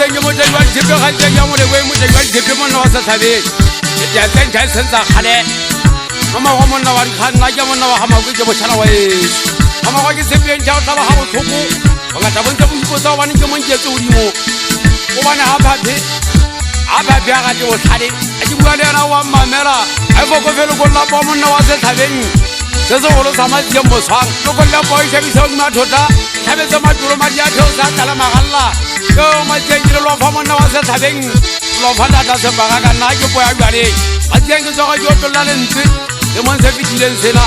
jenye mo teng wa dithepe ga teng ya mo le mo teng wa dithepe monna wa sa thabeng ya teng tsa senza khale mama wa monna wa khanna ke monna wa hama ke boshana wa mama wa ke sepeng ja tla ba ha botlhoko ba ga tabontsha bo ipotsa wa bane ke monketse odimo o bana ha phaphe ga ke o tlhale a ke bua le yena wa mamela a go go felo go la ba monna wa se thabeng se se golo sa matse mo tshwang lo go la boy se bitsa ma thota thabetsa maturo ma dia theo sa tala magalla yo ma tsengile lo fa monna wa se thabeng lo fa data se baga ka nna ke boya jwale a tsenge go go tolla lentse le mo se fitileng sela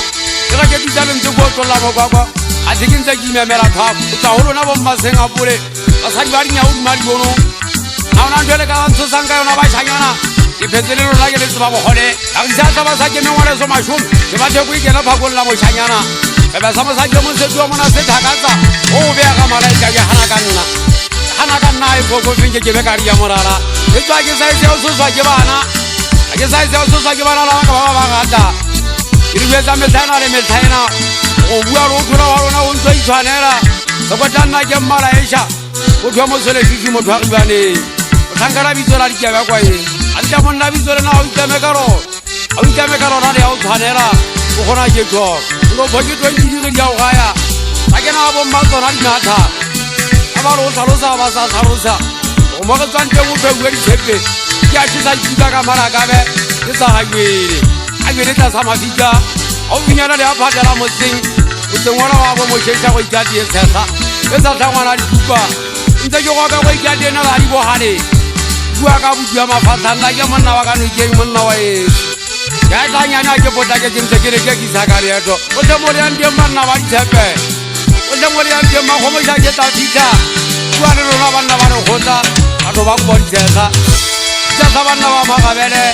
ke ga ke bitsa lentse go tolla mo kwa a dikintse ke memela thap o tla ho lona bo mmaseng a pole ba sa di ba dinya o di mari bono a ona ndwele ka ntse sanga yona ba shanyana ke phetsele lo la ke le tsaba go gole a ke sa ba sa ke mengwale so mashome ke ba the go ikela phakolla mo shanyana e ba sa mo sa ke mo se tlo mona se thakatsa o be ga malaika ke hana ka nna e go finke ke be ka ria morara e tswa ke sa ise o so ke bana a ke sa ise o so ke bana la ka ba ngata ke re tsa methana le methana o bua ro tlola wa rona o ntse itshwanela se go tlanna ke mmala esha o thwa mo sele fifi mo thwa ribane o thankara bitso la dikebe kwa e a nta monna bitso le na o itame ka rona le a o tshwanela o gona ke tlo lo boke 20 dire di a o gaya a ke na bo mmatsona di natha a ba lo tlhalosa ba sa tlhalosa o mo ke tswante mo pe bua ditshepe ke a tshisa dikuka ka marakabe ke sa gagwele a bele tla sa mafika o finyana le a phatela motseng ngwana wa bo mo tshetsha go ikati e tshega e sa tlhangwana dikuka ntse ke go ka go ikati ena la di bogale bua ka bua mafatlhana ke monna wa ka no ke monna wa e ya tlanyana ke bota ke ntse ke re ke isa ka leeto o tle mo le ande manna ba ditshepe o tle mo le ande ma go mo ja ke ta fitha bua le rona banna ba re gotla ba go ba go ditsega tsa banna ba magabele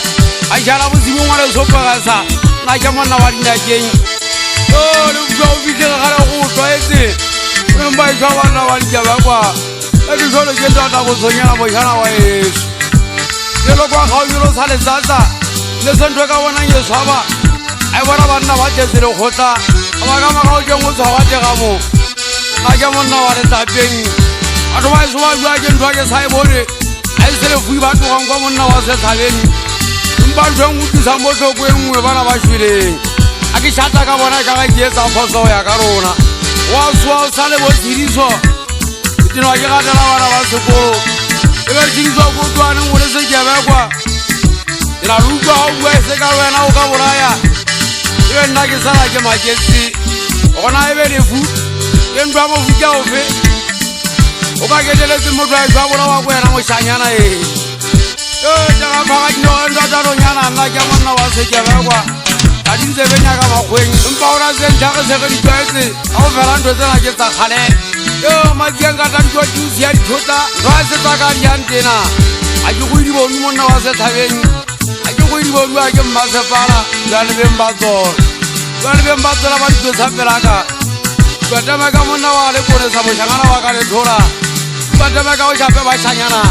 a jala bozimo ngwana so pagasa na ke monna wa dinakeng o le bua o bitse ga re go tlwaetse re mba e tshwa banna ba ditaba kwa e di solo ke tata go sonyana boshana wa yesu le lo kwa ga o dilo sa le tsatsa le sentwe ka bona ye swaba ai bona banna ba tse le khotla ba ka ma ga o ke mo tswa wa te ga mo a ke monna wa le tapeng a tlo ba e swa bua ke ntwa ke sai bone ai se le fui ba tlo go monna wa se thabeng mpa jong o tsa mo tlo go engwe bana ba shweleng a ke shata ka bona ka ga ke etsa phoso ya ka rona wa swa o sa le bo tiriso dino ke ga dela bana ba sekolo e be tiriso go tswana o le se ke ba kwa ila ruka ho bua se ka wena o ka bolaya e nna ke sala ke maketsi ona e be le fu e ndwa mo fuka o fe o ka ke le mo twa jwa bola wa kwena mo shanyana e ja ga ba ga no ndwa tsa no nyana nna ke monna wa se ke ba kwa a di nze be nya ka magweng mpa ora se ntsha ga se ga di twaetse a o fela ntwe tsena ke tsa khale ma tsenga ta ntwa tsi ya dithota ba se tsa ka di antena a ke go di bonu monna wa se thabeng go di bua ke mmasepala ga le beng ba tsona ba ditlo sa pelaka ba tama ka monna wa le kone sa boshangana wa ka le thola ba tama ka o shape ba shanyana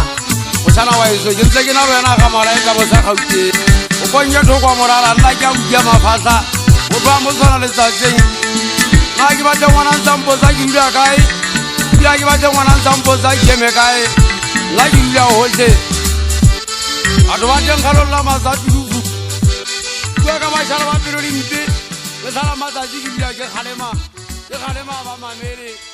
boshana wa eso ke ntse ke na rena ga malaika bo sa gautse o konye thokwa morala nna ke a bua mafatla o ba mo tsona le tsatseng ga ke batla ngwana ntsampo sa ke dula kae ya ke batla ngwana ntsampo sa ke me kae la ke dula hotle ato ba teng ga lolla matsatsi dudu bua ka bashala ba pelo le mpe le sala matsatsi ke dula ke kgalema ba mamele